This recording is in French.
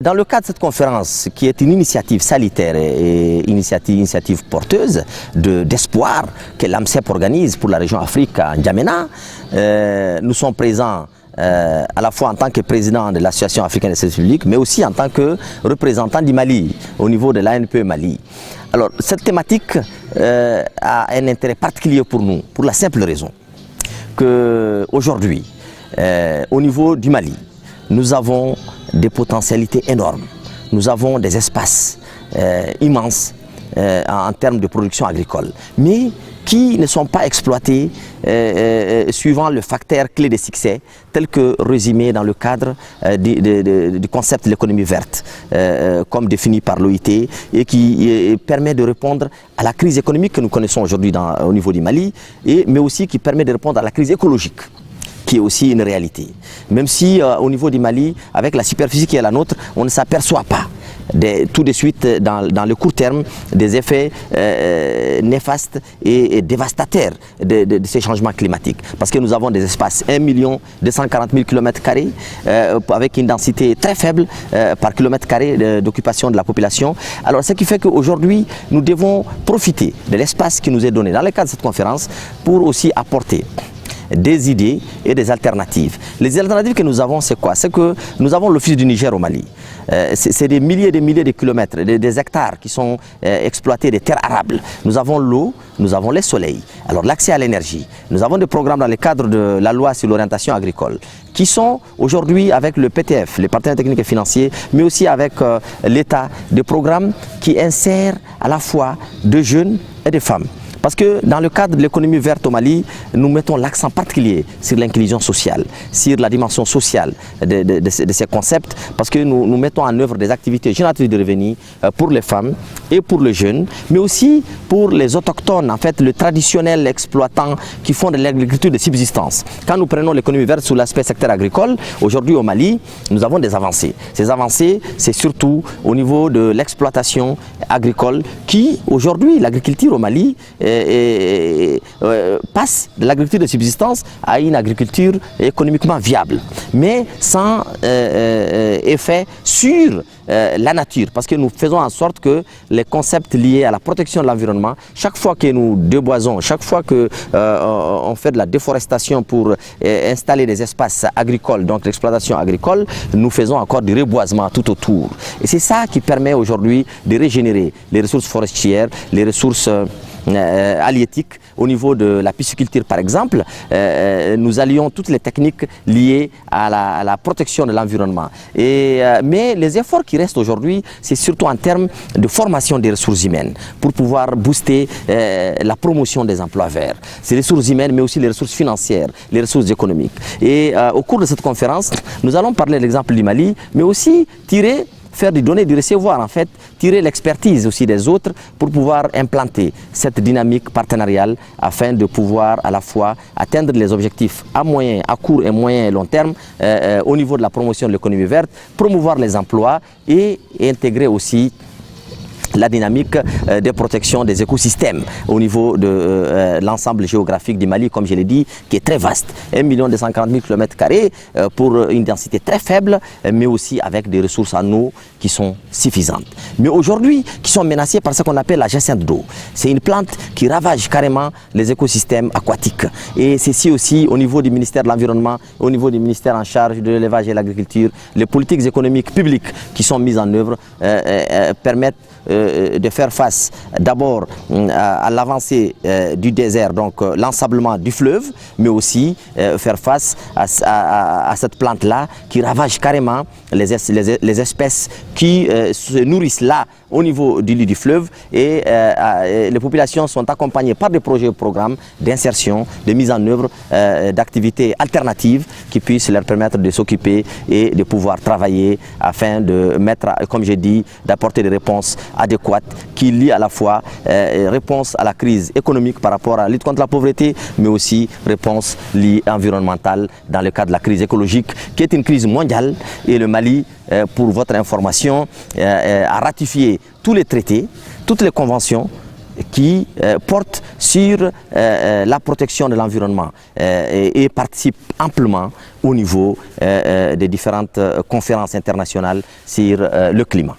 Dans le cadre de cette conférence, qui est une initiative salutaire et initiative porteuse d'espoir que l'AMCEP organise pour la région Afrique à N'Djamena, nous sommes présents à la fois en tant que président de l'Association africaine des services publics, mais aussi en tant que représentant du Mali, au niveau de l'ANPE Mali. Alors, cette thématique a un intérêt particulier pour nous, pour la simple raison qu'aujourd'hui, au niveau du Mali, nous avons des potentialités énormes. Nous avons des espaces immenses en termes de production agricole, mais qui ne sont pas exploités suivant le facteur clé de succès tel que résumé dans le cadre du concept de l'économie verte, comme défini par l'OIT, et qui permet de répondre à la crise économique que nous connaissons aujourd'hui au niveau du Mali, mais aussi qui permet de répondre à la crise écologique, qui est aussi une réalité. Même si au niveau du Mali, avec la superficie qui est la nôtre, on ne s'aperçoit pas tout de suite dans le court terme des effets néfastes et dévastateurs de ces changements climatiques. Parce que nous avons des espaces 1 240 000 km² avec une densité très faible par kilomètre carré d'occupation de la population. Alors ce qui fait qu'aujourd'hui, nous devons profiter de l'espace qui nous est donné dans le cadre de cette conférence pour aussi apporter des idées et des alternatives. Les alternatives que nous avons, c'est quoi? C'est que nous avons l'Office du Niger au Mali. C'est des milliers et des milliers de kilomètres, des hectares qui sont exploités, des terres arables. Nous avons l'eau, nous avons le soleil. Alors l'accès à l'énergie. Nous avons des programmes dans le cadre de la loi sur l'orientation agricole qui sont aujourd'hui avec le PTF, les partenaires techniques et financiers, mais aussi avec l'État, des programmes qui insèrent à la fois des jeunes et des femmes. Parce que dans le cadre de l'économie verte au Mali, nous mettons l'accent particulier sur l'inclusion sociale, sur la dimension sociale de ces concepts, parce que nous mettons en œuvre des activités génératrices de revenus pour les femmes et pour les jeunes, mais aussi pour les autochtones, en fait, le traditionnel exploitant qui font de l'agriculture de subsistance. Quand nous prenons l'économie verte sous l'aspect secteur agricole, aujourd'hui au Mali, nous avons des avancées. Ces avancées, c'est surtout au niveau de l'exploitation agricole qui, aujourd'hui, l'agriculture au Mali, passe de l'agriculture de subsistance à une agriculture économiquement viable, mais sans effet sur la nature, parce que nous faisons en sorte que les concepts liés à la protection de l'environnement, chaque fois que nous déboisons, chaque fois que on fait de la déforestation pour installer des espaces agricoles, donc l'exploitation agricole, nous faisons encore du reboisement tout autour. Et c'est ça qui permet aujourd'hui de régénérer les ressources forestières, les ressources halieutique. Au niveau de la pisciculture par exemple, nous allions toutes les techniques liées à la protection de l'environnement. Mais les efforts qui restent aujourd'hui, c'est surtout en termes de formation des ressources humaines pour pouvoir booster la promotion des emplois verts. C'est les ressources humaines mais aussi les ressources financières, les ressources économiques. Et au cours de cette conférence, nous allons parler de l'exemple du Mali, mais aussi faire du donner, du recevoir, en fait, tirer l'expertise aussi des autres pour pouvoir implanter cette dynamique partenariale afin de pouvoir à la fois atteindre les objectifs à court et moyen et long terme au niveau de la promotion de l'économie verte, promouvoir les emplois et intégrer aussi la dynamique de protection des écosystèmes au niveau de l'ensemble géographique du Mali, comme je l'ai dit, qui est très vaste. 1 240 000 km² pour une densité très faible, mais aussi avec des ressources en eau qui sont suffisantes. Mais aujourd'hui, qui sont menacées par ce qu'on appelle la jacinthe d'eau. C'est une plante qui ravage carrément les écosystèmes aquatiques. Et ceci aussi au niveau du ministère de l'Environnement, au niveau du ministère en charge de l'élevage et de l'agriculture, les politiques économiques publiques qui sont mises en œuvre permettent de faire face d'abord à l'avancée du désert, donc l'ensablement du fleuve, mais aussi faire face à cette plante-là qui ravage carrément les espèces qui se nourrissent là au niveau du lit du fleuve et les populations sont accompagnées par des projets et programmes d'insertion, de mise en œuvre d'activités alternatives qui puissent leur permettre de s'occuper et de pouvoir travailler afin de mettre, comme j'ai dit, d'apporter des réponses adéquates qui lient à la fois réponse à la crise économique par rapport à la lutte contre la pauvreté, mais aussi réponse liée environnementale dans le cadre de la crise écologique qui est une crise mondiale. Et le Mali, pour votre information, a ratifié tous les traités, toutes les conventions qui porte sur la protection de l'environnement et participe amplement au niveau des différentes conférences internationales sur le climat.